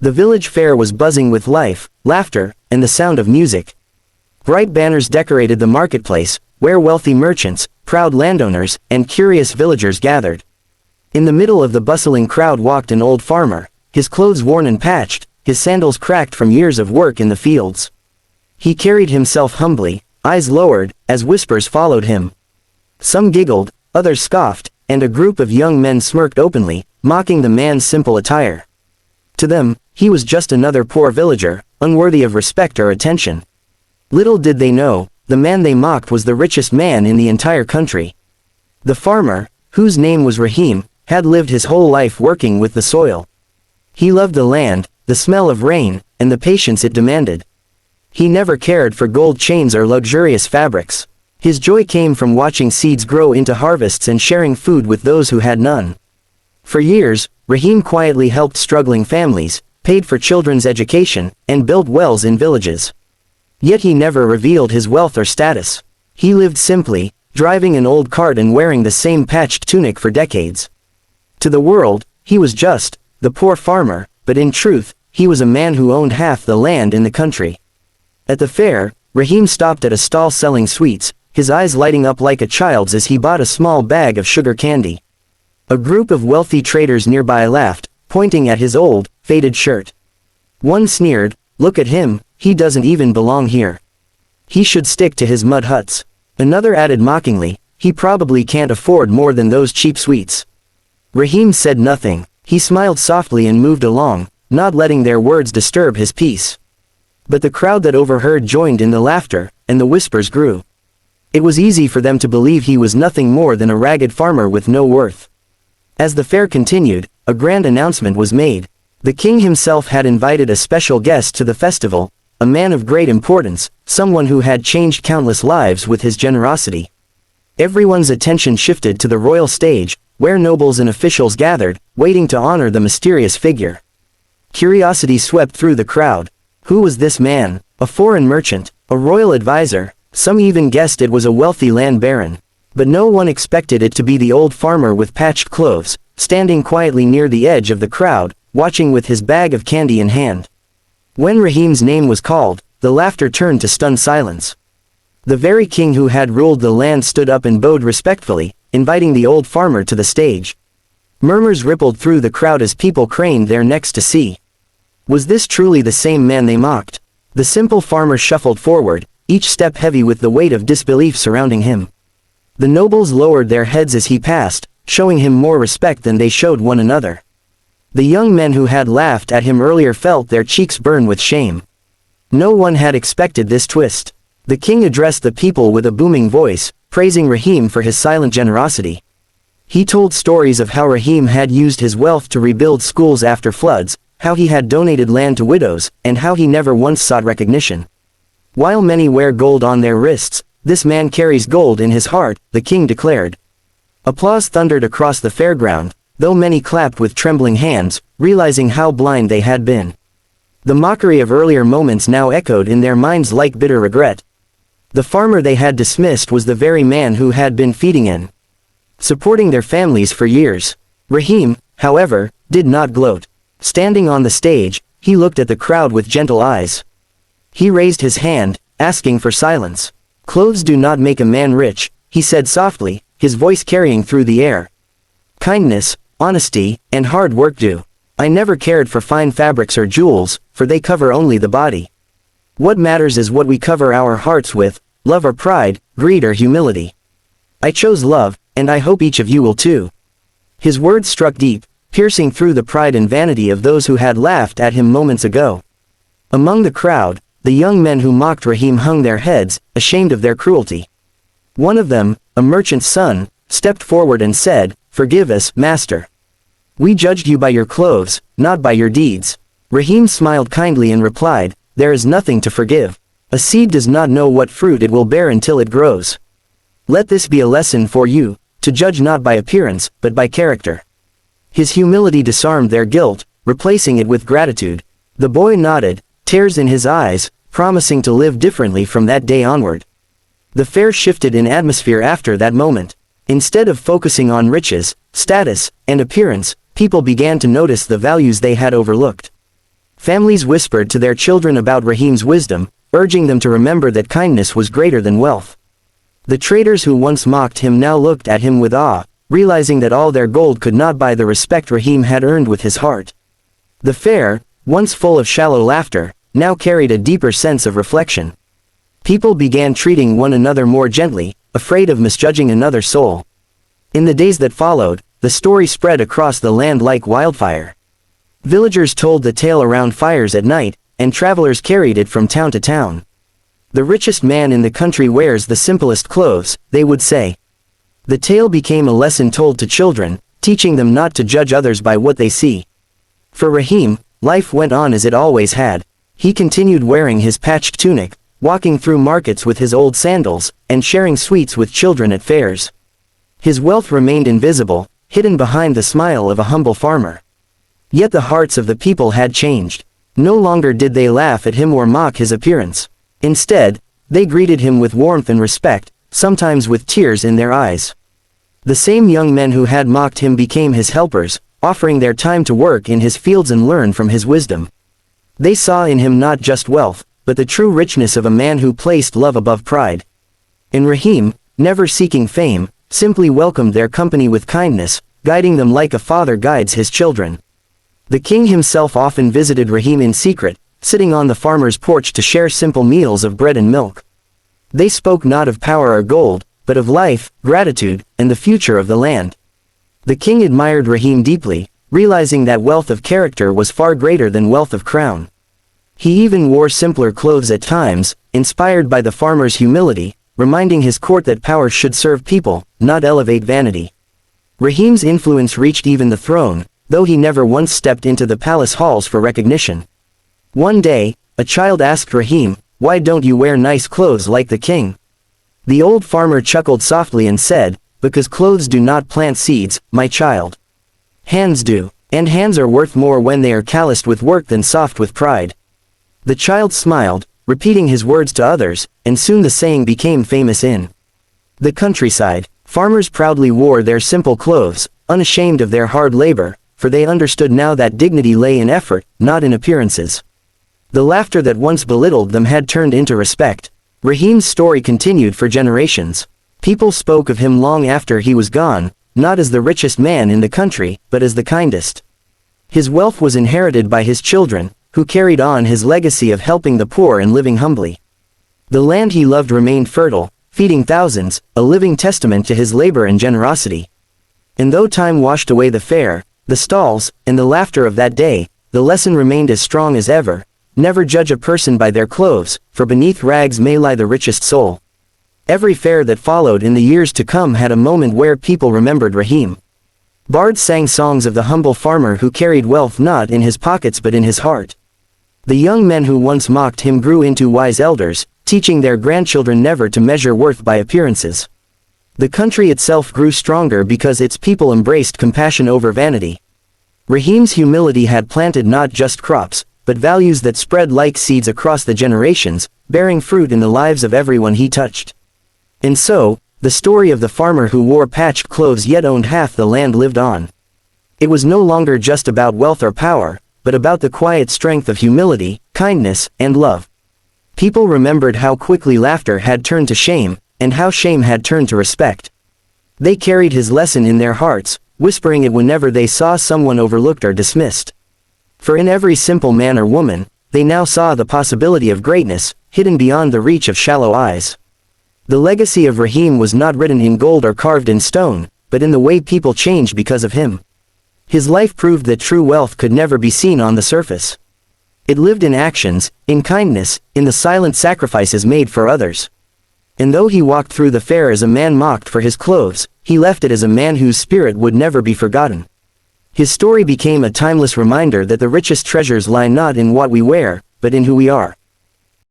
The village fair was buzzing with life, laughter, and the sound of music. Bright banners decorated the marketplace, where wealthy merchants, proud landowners, and curious villagers gathered. In the middle of the bustling crowd walked an old farmer, his clothes worn and patched, his sandals cracked from years of work in the fields. He carried himself humbly, eyes lowered, as whispers followed him. Some giggled, others scoffed, and a group of young men smirked openly, mocking the man's simple attire. To them, he was just another poor villager, unworthy of respect or attention. Little did they know, the man they mocked was the richest man in the entire country. The farmer, whose name was Rahim, had lived his whole life working with the soil. He loved the land, the smell of rain, and the patience it demanded. He never cared for gold chains or luxurious fabrics. His joy came from watching seeds grow into harvests and sharing food with those who had none. For years, Rahim quietly helped struggling families, paid for children's education, and built wells in villages. Yet he never revealed his wealth or status. He lived simply, driving an old cart and wearing the same patched tunic for decades. To the world, he was just the poor farmer, but in truth, he was a man who owned half the land in the country. At the fair, Rahim stopped at a stall selling sweets, his eyes lighting up like a child's as he bought a small bag of sugar candy. A group of wealthy traders nearby laughed, pointing at his old, faded shirt. One sneered, "Look at him, he doesn't even belong here. He should stick to his mud huts." Another added mockingly, "He probably can't afford more than those cheap sweets." Rahim said nothing. He smiled softly and moved along, not letting their words disturb his peace. But the crowd that overheard joined in the laughter, and the whispers grew. It was easy for them to believe he was nothing more than a ragged farmer with no worth. As the fair continued, a grand announcement was made. The king himself had invited a special guest to the festival, a man of great importance, someone who had changed countless lives with his generosity. Everyone's attention shifted to the royal stage, where nobles and officials gathered, waiting to honor the mysterious figure. Curiosity swept through the crowd. Who was this man? A foreign merchant? A royal advisor? Some even guessed it was a wealthy land baron. But no one expected it to be the old farmer with patched clothes, standing quietly near the edge of the crowd, watching with his bag of candy in hand. When Rahim's name was called, the laughter turned to stunned silence. The very king who had ruled the land stood up and bowed respectfully, inviting the old farmer to the stage. Murmurs rippled through the crowd as people craned their necks to see. Was this truly the same man they mocked? The simple farmer shuffled forward, each step heavy with the weight of disbelief surrounding him. The nobles lowered their heads as he passed, showing him more respect than they showed one another. The young men who had laughed at him earlier felt their cheeks burn with shame. No one had expected this twist. The king addressed the people with a booming voice, praising Rahim for his silent generosity. He told stories of how Rahim had used his wealth to rebuild schools after floods, how he had donated land to widows, and how he never once sought recognition. While many wear gold on their wrists, this man carries gold in his heart, the king declared. Applause thundered across the fairground, though many clapped with trembling hands, realizing how blind they had been. The mockery of earlier moments now echoed in their minds like bitter regret. The farmer they had dismissed was the very man who had been feeding and supporting their families for years. Rahim, however, did not gloat. Standing on the stage, he looked at the crowd with gentle eyes. He raised his hand, asking for silence. "Clothes do not make a man rich," he said softly, his voice carrying through the air. "Kindness, honesty, and hard work do. I never cared for fine fabrics or jewels, for they cover only the body. What matters is what we cover our hearts with, love or pride, greed or humility. I chose love, and I hope each of you will too." His words struck deep, piercing through the pride and vanity of those who had laughed at him moments ago. Among the crowd, the young men who mocked Rahim hung their heads, ashamed of their cruelty. One of them, a merchant's son, stepped forward and said, "Forgive us, master. We judged you by your clothes, not by your deeds." Rahim smiled kindly and replied, "There is nothing to forgive. A seed does not know what fruit it will bear until it grows. Let this be a lesson for you, to judge not by appearance, but by character." His humility disarmed their guilt, replacing it with gratitude. The boy nodded, tears in his eyes, promising to live differently from that day onward. The fair shifted in atmosphere after that moment. Instead of focusing on riches, status, and appearance, people began to notice the values they had overlooked. Families whispered to their children about Rahim's wisdom, urging them to remember that kindness was greater than wealth. The traders who once mocked him now looked at him with awe, realizing that all their gold could not buy the respect Rahim had earned with his heart. The fair, once full of shallow laughter, now carried a deeper sense of reflection. People began treating one another more gently, afraid of misjudging another soul. In the days that followed, the story spread across the land like wildfire. Villagers told the tale around fires at night, and travelers carried it from town to town. The richest man in the country wears the simplest clothes, they would say. The tale became a lesson told to children, teaching them not to judge others by what they see. For Rahim, life went on as it always had. He continued wearing his patched tunic, walking through markets with his old sandals, and sharing sweets with children at fairs. His wealth remained invisible, hidden behind the smile of a humble farmer. Yet the hearts of the people had changed. No longer did they laugh at him or mock his appearance. Instead, they greeted him with warmth and respect, sometimes with tears in their eyes. The same young men who had mocked him became his helpers, offering their time to work in his fields and learn from his wisdom. They saw in him not just wealth, but the true richness of a man who placed love above pride. And Rahim, never seeking fame, simply welcomed their company with kindness, guiding them like a father guides his children. The king himself often visited Rahim in secret, sitting on the farmer's porch to share simple meals of bread and milk. They spoke not of power or gold, but of life, gratitude, and the future of the land. The king admired Rahim deeply, realizing that wealth of character was far greater than wealth of crown. He even wore simpler clothes at times, inspired by the farmer's humility, reminding his court that power should serve people, not elevate vanity. Rahim's influence reached even the throne, though he never once stepped into the palace halls for recognition. One day, a child asked Rahim, "Why don't you wear nice clothes like the king?" The old farmer chuckled softly and said, "Because clothes do not plant seeds, my child. Hands do, and hands are worth more when they are calloused with work than soft with pride." The child smiled, repeating his words to others, and soon the saying became famous in the countryside. Farmers proudly wore their simple clothes, unashamed of their hard labor, for they understood now that dignity lay in effort, not in appearances. The laughter that once belittled them had turned into respect. Rahim's story continued for generations. People spoke of him long after he was gone, not as the richest man in the country, but as the kindest. His wealth was inherited by his children, who carried on his legacy of helping the poor and living humbly. The land he loved remained fertile, feeding thousands, a living testament to his labor and generosity. And though time washed away the fair, the stalls, and the laughter of that day, the lesson remained as strong as ever. Never judge a person by their clothes, for beneath rags may lie the richest soul. Every fair that followed in the years to come had a moment where people remembered Rahim. Bards sang songs of the humble farmer who carried wealth not in his pockets but in his heart. The young men who once mocked him grew into wise elders, teaching their grandchildren never to measure worth by appearances. The country itself grew stronger because its people embraced compassion over vanity. Rahim's humility had planted not just crops, but values that spread like seeds across the generations, bearing fruit in the lives of everyone he touched. And so, the story of the farmer who wore patched clothes yet owned half the land lived on. It was no longer just about wealth or power, but about the quiet strength of humility, kindness, and love. People remembered how quickly laughter had turned to shame, and how shame had turned to respect. They carried his lesson in their hearts, whispering it whenever they saw someone overlooked or dismissed. For in every simple man or woman, they now saw the possibility of greatness, hidden beyond the reach of shallow eyes. The legacy of Rahim was not written in gold or carved in stone, but in the way people changed because of him. His life proved that true wealth could never be seen on the surface. It lived in actions, in kindness, in the silent sacrifices made for others. And though he walked through the fair as a man mocked for his clothes, he left it as a man whose spirit would never be forgotten. His story became a timeless reminder that the richest treasures lie not in what we wear, but in who we are.